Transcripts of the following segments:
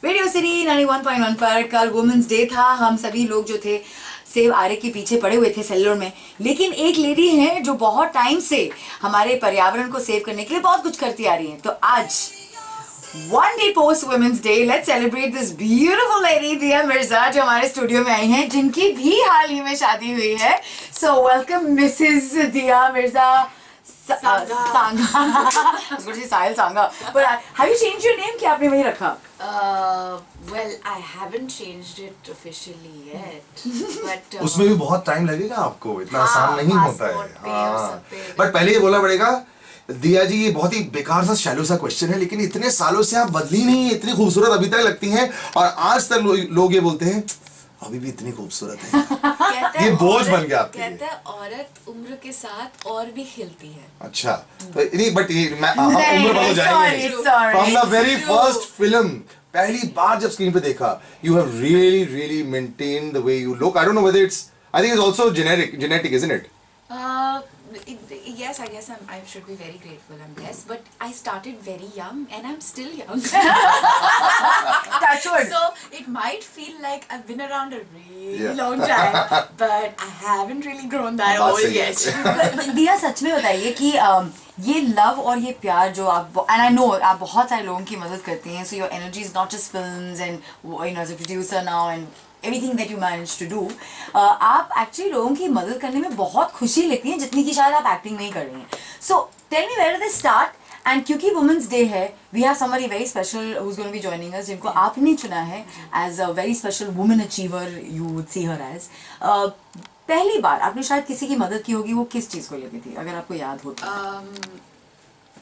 Radio city 91.1 पर कल women's day था। हम सभी लोग जो थे सेव आरे के पीछे पड़े हुए थे सेलर में, लेकिन एक लेडी है जो बहुत टाइम से हमारे पर्यावरण को सेव करने के लिए बहुत कुछ करती आ रही है। तो आज one day post women's day, let's celebrate this beautiful lady Dia Mirza जो हमारे स्टूडियो में आई हैं, जिनकी भी हाल ही में शादी हुई है। सो वेलकम मिसेस दिया मिर्जा साहिल सांगा। But have you changed your name? क्या आपने वही रखा? Well, I haven't changed it officially yet. But उसमें भी बहुत टाइम लगेगा आपको, इतना आसान नहीं होता है। हाँ, बट पहले ये बोलना पड़ेगा दिया जी, ये बहुत ही बेकार सा शैलो सा क्वेश्चन है, लेकिन इतने सालों से आप बदली नहीं, इतनी खूबसूरत अभी तक लगती हैं और आज तक लोग ये बोलते हैं अभी भी इतनी खूबसूरत है। ये बोझ बन गया आपके लिए। कहते हैं औरत उम्र के साथ और भी खिलती है। अच्छा, तो नहीं, बट ये उम्र पर तो जाएंगे। From the very first film, पहली बार जब स्क्रीन पे देखा, you have really maintained the way you look. I don't know whether it's, I think it's also genetic, isn't it? Yes, I guess I should be very grateful. I'm blessed, but I started very young, and I'm still young. Touch wood. So it might feel like I've been around a really long time, but I haven't really grown that old yet. दिया, सच में बताइए कि ये love और ये प्यार जो आप, and I know आप बहुत सारे लोगों की मदद करती हैं, so your energy is not just films and you know as a producer now and everything that you manage to do, आप actually लोगों की मदद करने में बहुत खुशी लेती हैं, जितनी की शायद आप एक्टिंग में ही कर रही हैं। So tell me where did this start? And क्योंकि Women's Day है, we have somebody very special who's going to be joining us, जिनको आपने चुना है as a very special woman achiever, you would see her as. पहली बार आपने शायद किसी की मदद की होगी, वो किस चीज़ को लेकर थी, अगर आपको याद हो तो?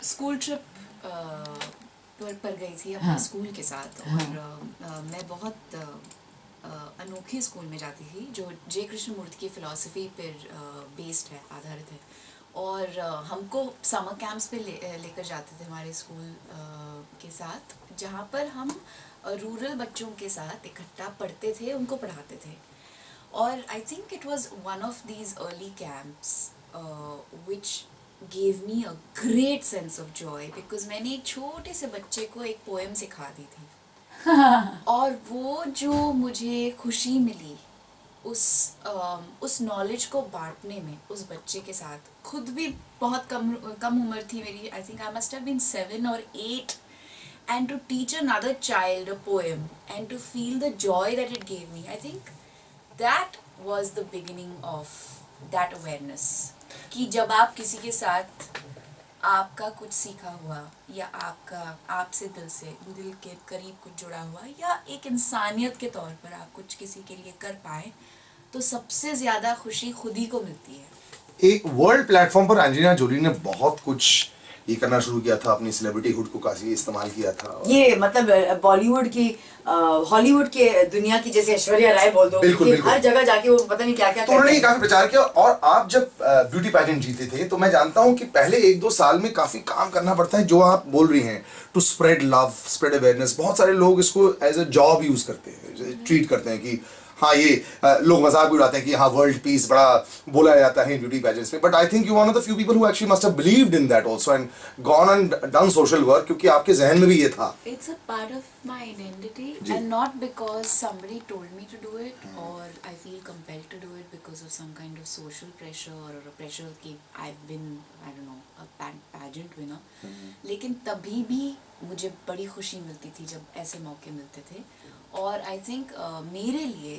स्कूल ट्रिप पर गई थी अपने स्कूल के साथ, और मैं बहुत अनोखे स्कूल में जाती थी जो जे कृष्णमूर्ति की फ़िलॉसफी पर बेस्ड है, आधारित है, और हमको समर कैंप्स पे लेकर जाते थे हमारे स्कूल के साथ, जहाँ पर हम रूरल बच्चों के साथ इकट्ठा पढ़ते थे, उनको पढ़ाते थे। और I think it was one of these early camps which gave me a great sense of Joy, because मैंने एक छोटे से बच्चे को एक पोएम सिखा दी थी और वो जो मुझे खुशी मिली उस नॉलेज को बांटने में उस बच्चे के साथ, खुद भी बहुत कम उम्र थी मेरी, I think I must have been 7 or 8, and to teach another child a poem and to feel the joy that it gave me, I think that was the beginning of that awareness कि जब आप किसी के साथ आपका कुछ सीखा हुआ या आपका आपसे दिल के करीब कुछ जुड़ा हुआ या एक इंसानियत के तौर पर आप कुछ किसी के लिए कर पाए, तो सबसे ज्यादा खुशी खुद ही को मिलती है। एक वर्ल्ड प्लेटफॉर्म पर एंजेलिना जोली ने बहुत कुछ ये करना शुरू किया था, अपनी सेलिब्रिटी हुड को काफी इस्तेमाल किया था। ये मतलब बॉलीवुड की हॉलीवुड के दुनिया की जैसे ऐश्वर्या राय बोल दो, बिल्कुल, बिल्कुल। हर जगह जाके वो पता नहीं क्या क्या तो उन्होंने काफी प्रचार किया। और आप जब ब्यूटी पैजेंट जीते थे, तो मैं जानता हूँ कि पहले 1-2 साल में काफी काम करना पड़ता है, जो आप बोल रही हैं, to spread love, spread awareness. बहुत सारे लोग इसको एज अ जॉब यूज करते हैं, ट्रीट करते हैं कि हाँ, ये लोग मजाक भी उड़ाते हैं कि हाँ, वर्ल्ड पीस बड़ा बोला जाता है ब्यूटी पैजेंट्स में, but I think you one of the few people who actually must have believed in that also and gone and done social work, क्योंकि आपके जहन में भी ये था। It's a part of my identity and not because somebody told me to do it or I feel compelled to do it because of some kind of social pressure or a pressure कि I've been, I don't know, a pageant winner, लेकिन तभी भी मुझे बड़ी खुशी मिलती थी जब ऐसे मौके मिलते थे। और आई थिंक मेरे लिए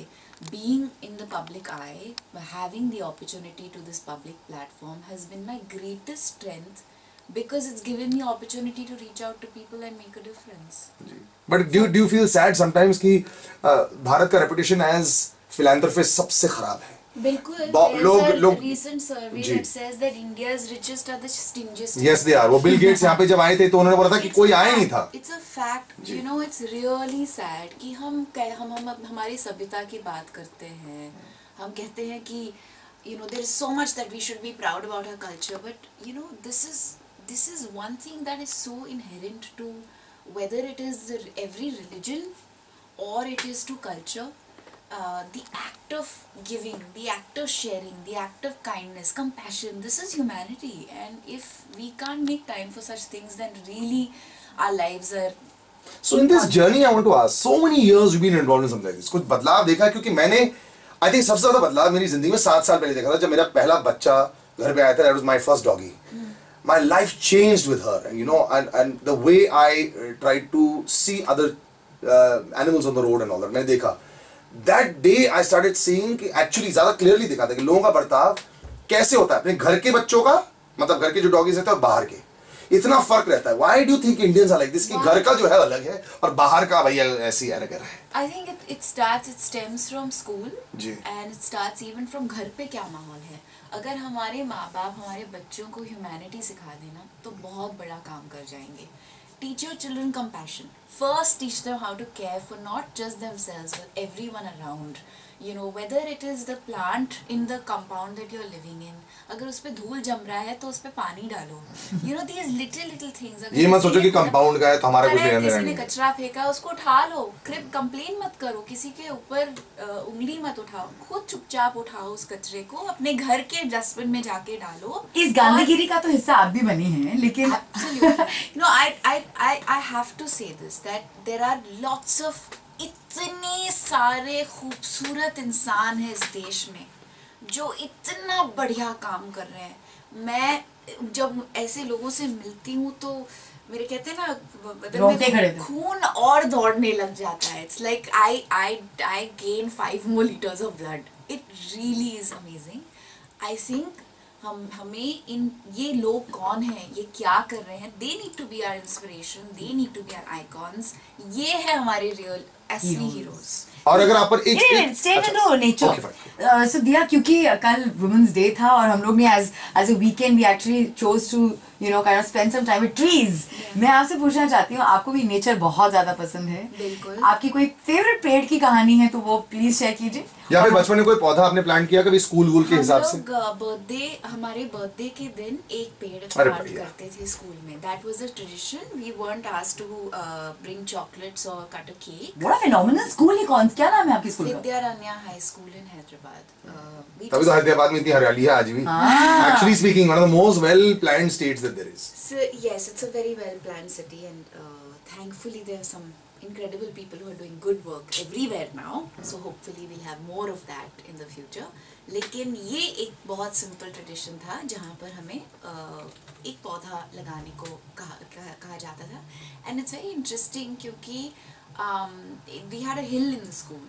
being in the public eye, having the opportunity to this public platform has been my greatest strength because it's given me opportunity to reach out to people and make a difference. But do you feel sad sometimes कि भारत का reputation as philanthropist सबसे खराब है? बिल्कुल। लोग recent survey that says that India's richest are the stingiest. Yes, they are. वो Bill Gates यहाँ पे जब आए थे तो उन्होंने बोला था कि कोई आया नहीं था। It's a fact. You know, it's really sad कि हम हमारी सभ्यता की बात करते हैं, हम कहते हैं कि you know there is so much that we should be proud about our culture, but you know this is one thing that is so inherent to whether it is every religion or it is to culture. the act of giving, the act of sharing, the act of kindness, compassion, this is humanity. And if we can't make time for such things, then really our lives are... So in this journey, I want to ask, so many years you've been involved in something like this. कुछ बदलाव देखा है? क्योंकि मैंने, I think सबसे ज़्यादा बदलाव मेरी ज़िंदगी में 7 साल पहले देखा था जब मेरा पहला बच्चा घर पे आया था. That was my first doggy. My life changed with her, and you know, and the way I tried to see other animals on the road and all that. मैंने देखा. That day I started seeing कि actually ज़्यादा clearly देखा था कि लोगों का बर्ताव कैसे होता है अपने घर के बच्चों का, मतलब घर के जो डॉगीज रहते हैं और बाहर के, इतना फर्क रहता है. Why do you think Indians are like this? कि घर का जो है अलग है और बाहर का भैया ऐसे ही अलग है. I think it stems from school. Ji. And it starts even from घर पे क्या माहौल है. अगर हमारे माँ बाप हमारे बच्चों को ह्यूमैनिटी सिखा देना तो बहुत बड़ा काम कर जाएंगे. Teach your children compassion. First teach them how to care for not just themselves but everyone around. You know, whether it is the plant in the compound that you're living in, अगर उस पे धूल जम रहा है तो उस पे पानी डालो. You know, these little things. ये मत सोचो कि कंपाउंड का है तो हमारा कुछ लेना देना किसी ने नहीं. कचरा फेंका उसको उठा लो. कंप्लेन मत करो, किसी के ऊपर उंगली मत उठाओ. खुद चुपचाप उठाओ उस कचरे को, अपने घर के डस्टबिन में जाके डालो. इस गांधीगिरी का तो हिस्सा आप भी बनी हैं, लेकिन Absolutely. You know, I have to say this, that there are lots of इतने सारे खूबसूरत इंसान हैं इस देश में जो इतना बढ़िया काम कर रहे हैं. मैं जब ऐसे लोगों से मिलती हूँ तो मेरे कहते हैं ना बदन में खून और दौड़ने लग जाता है. It's like I gain 5 more liters of blood. It really is amazing. I think हमें इन ये लोग कौन हैं, ये क्या कर रहे हैं, they need to be our inspiration, they need to be our icons. ये है हमारे real असली heroes. और अगर आप पर एक स्टेट इनटू नेचर. सो दिया, क्योंकि कल वुमेन्स डे था और हम लोग ने as a weekend we actually chose to you know kind of spend some time with trees. मैं आपसे पूछना चाहती हूँ, आपको भी नेचर बहुत ज्यादा पसंद है. बिल्कुल. आपकी कोई फेवरेट पेड़ की कहानी है तो वो प्लीज शेयर कीजिए. या फिर बचपन में कोई पौधा आपने प्लांट किया कभी स्कूल के हिसाब से? हमारे बर्थडे के दिन एक पेड़ प्लांट करते थे स्कूल में. That was a tradition. We weren't asked to bring chocolates or cut a cake. What a phenomenal school. ये कौन, क्या नाम है आपकी स्कूल का? विद्यारण्य हाई स्कूल इन हैदराबाद. तभी तो हैदराबाद में इतनी हरियाली है आज भी. Actually speaking, one of the most well planned states that there is. So yes, it's a very well planned city, and thankfully there are some incredible people who are doing good work everywhere now. So hopefully we'll have more of that in the future. लेकिन ये एक बहुत simple tradition था जहाँ पर हमें एक पौधा लगाने को कहा जाता था. And it's very interesting क्योंकि we had a hill in the school.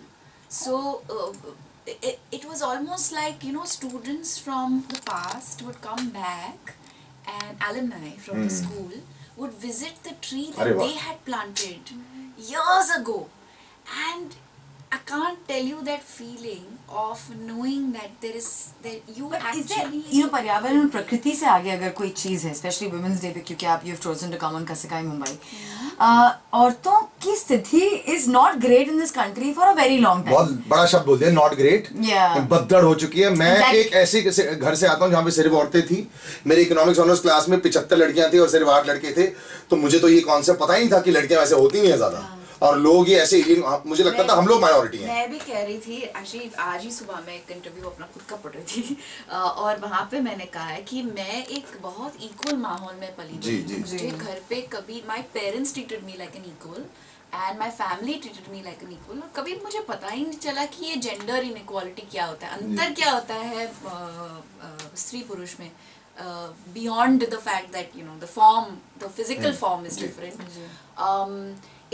So it was almost like, you know, students from the past would come back and alumni from the school would visit the tree that they had planted years ago. And I can't tell you that feeling of knowing that you actually... you know, पर्यावरण प्रकृति से आगे अगर कोई चीज़ है, especially Women's Day पे, क्योंकि आप you've chosen to come on Kasikai Mumbai. औरतों की स्थिति is not great in this country for a very long time. बहुत बड़ा शब्द बोल दिया, not great. बद्दड़ हो चुकी है. मैं एक ऐसे घर से आता हूँ जहाँ पे सिर्फ औरतें थी. मेरी इकोनॉमिक्स ऑनर्स क्लास में 75 लड़कियां थी और सिर्फ 8 लड़के थे. तो मुझे तो ये कॉन्सेप्ट पता ही नहीं था कि लड़कियां वैसे होती नहीं है ज्यादा. और लोग ये ऐसे, मुझे लगता था हम लोग माइनॉरिटी हैं. मैं भी कह रही थी एक्चुअली, आज ही सुबह मैं एक इंटरव्यू अपना खुद का पढ़ रही थी और वहाँ पे मैंने कहा है कि मैं एक बहुत इक्वल माहौल में पली हुई. मुझे घर पे कभी my parents treated me like an equal and my family treated me like an equal. और कभी मुझे पता ही नहीं चला कि ये जेंडर इनइक्वालिटी क्या होता है, अंतर क्या होता है स्त्री पुरुष में. Beyond the fact that, you know, the form, the physical form is different.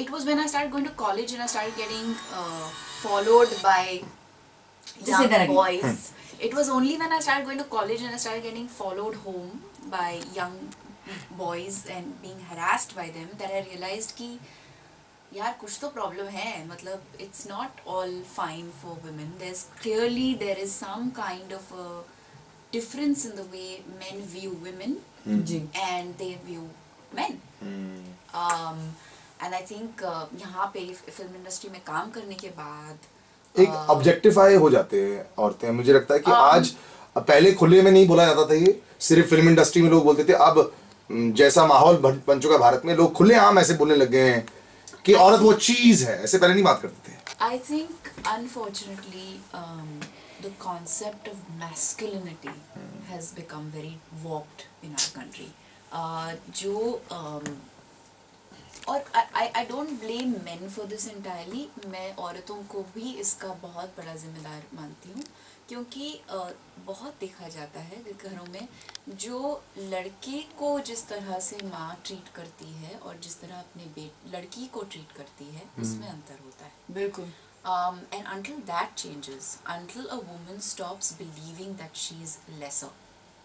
It was when I started going to college and I started getting followed by young boys. It was only when I started going to college and I started getting followed home by young boys and being harassed by them that I realized कि यार कुछ तो problem है. मतलब it's not all fine for women. There is some kind of a difference in the way men view women and they view men. And I think यहाँ पे film industry में काम करने के बाद एक ऑब्जेक्टिफाई हो जाते हैं औरतें. मुझे लगता है कि आज, पहले खुले में नहीं बोला जाता था, ये सिर्फ फिल्म इंडस्ट्री में लोग बोलते थे. अब जैसा माहौल बन चुका भारत में, लोग खुलेआम ऐसे बोलने लग गए हैं कि औरत वो चीज है. ऐसे पहले नहीं बात करते थे. I think unfortunately the concept of masculinity has become very warped in our country. जो और I don't blame men for this entirely. मैं औरतों को भी इसका बहुत बड़ा जिम्मेदार मानती हूँ, क्योंकि बहुत देखा जाता है कि घरों में जो लड़के को जिस तरह से माँ ट्रीट करती है और जिस तरह अपने लड़की को ट्रीट करती है उसमें अंतर होता है. बिल्कुल. And until that changes, until a woman stops believing that she's lesser,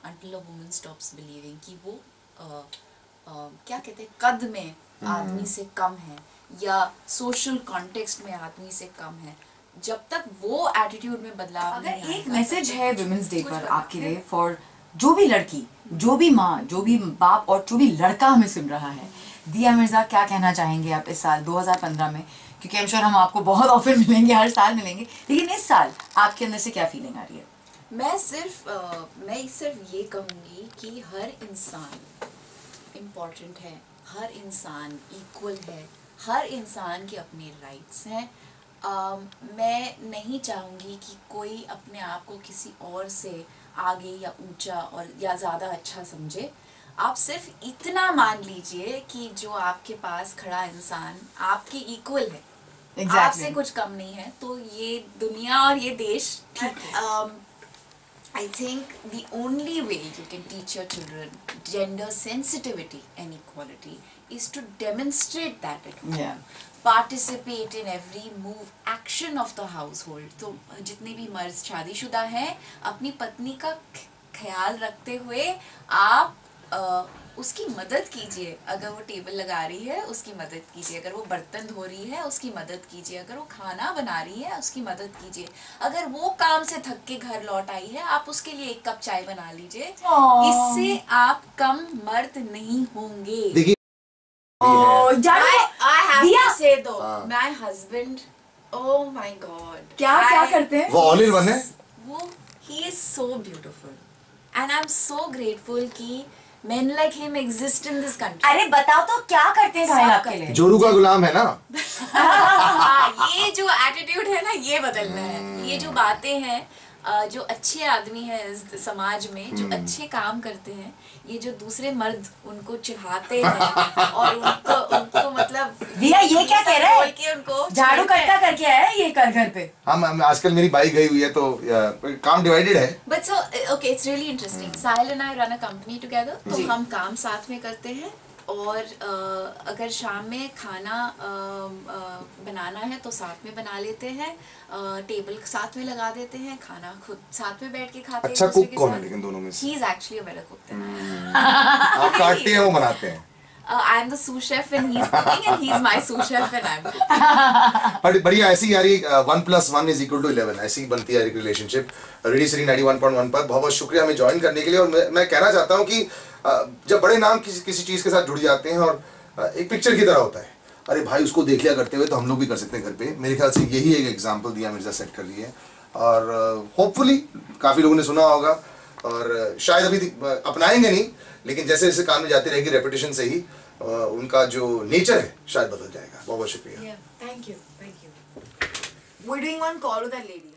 until a woman stops believing कि वो क्या कहते हैं कद में आदमी से कम है या सोशल कॉन्टेक्स्ट में आदमी से कम है, जब तक वो एटीट्यूड में बदलाव अगर नहीं एक आएगा, मैसेज है वुमेन्स डे कुछ पर बदलाव आपके लिए फॉर जो भी लड़की, जो भी माँ, जो भी बाप और जो भी लड़का हमें सुन रहा है, दिया मिर्जा क्या कहना चाहेंगे आप इस साल 2015 में? क्योंकि I'm sure हम आपको बहुत ऑफर मिलेंगे, हर साल मिलेंगे, लेकिन इस साल आपके अंदर से क्या फीलिंग आ रही है? मैं सिर्फ ये कहूँगी कि हर इंसान इम्पोर्टेंट है, हर इंसान इक्वल है, हर इंसान के अपने राइट्स हैं. मैं नहीं चाहूँगी कि कोई अपने आप को किसी और से आगे या ऊंचा और या ज़्यादा अच्छा समझे. आप सिर्फ इतना मान लीजिए कि जो आपके पास खड़ा इंसान आपके इक्वल है, आपसे कुछ कम नहीं है, तो ये दुनिया और ये देश ठीक है. I think the only way you can teach your children gender sensitivity and equality is to demonstrate that at home. Yeah. Participate in every move, action of the household. तो जितने भी मर्द शादीशुदा हैं, अपनी पत्नी का ख्याल रखते हुए आप उसकी मदद कीजिए. अगर वो टेबल लगा रही है उसकी मदद कीजिए, अगर वो बर्तन धो रही है उसकी मदद कीजिए, अगर वो खाना बना रही है उसकी मदद कीजिए, अगर वो काम से थक के घर लौट आई है आप उसके लिए 1 कप चाय बना लीजिए. इससे आप कम मर्द नहीं होंगे. देखिए I have to say though, my husband, oh my god, क्या करते हैं? वो ऑल इन वन है. वो he is so beautiful and I'm so grateful कि men like him exist in this country. अरे बताओ तो क्या करते हैं घायल आपके लिए? जोरू का गुलाम है ना. ये जो एटीट्यूड है ना ये बदलना है. ये जो बातें हैं, जो अच्छे आदमी हैं इस समाज में, जो अच्छे काम करते हैं, ये जो दूसरे मर्द उनको चिढ़ाते हैं और उनको मतलब दिया ये क्या कह रहा है? के उनको झाड़ू कट्टा करके आया है ये घर पे. हम आजकल मेरी बाइक गई हुई है तो काम डिवाइडेड है. But so okay, it's really interesting. Sahil and I run a company together. तो हम काम साथ में करते हैं और अगर शाम में खाना बनाना है तो साथ में बना लेते हैं, टेबल साथ में लगा देते हैं, खाना खुद साथ में बैठ के खाते हैं. अच्छा कुक कौन है लेकिन दोनों में से? He is actually a better cook than I am. आप काटते हैं वो बनाते हैं. I am the sous chef and he's cooking and he's my sous chef and I'm cooking. बढ़िया ऐसी यारी 1+1 = 11 ऐसी बनती है रिलेशनशिप. रेडियो सिटी 91.1 पर बहुत बहुत शुक्रिया हमें ज्वाइन करने के लिए. और मैं कहना चाहता हूँ कि जब बड़े नाम किसी चीज़ के साथ जुड़ जाते हैं और एक पिक्चर की तरह होता है, अरे भाई उसको देख लिया करते हुए तो हम लोग भी कर सकते हैं घर पे. मेरे ख्याल से यही एक एग्जाम्पल दिया मिर्जा सेट कर रही है और होपफुली काफ़ी लोगों ने सुना होगा और शायद अभी अपनाएंगे नहीं, लेकिन जैसे जैसे काम में जाती रहेगी रेपिटेशन से ही उनका जो नेचर है शायद बदल जाएगा. बहुत बहुत शुक्रिया. Yeah, thank you. We're doing one call with that lady.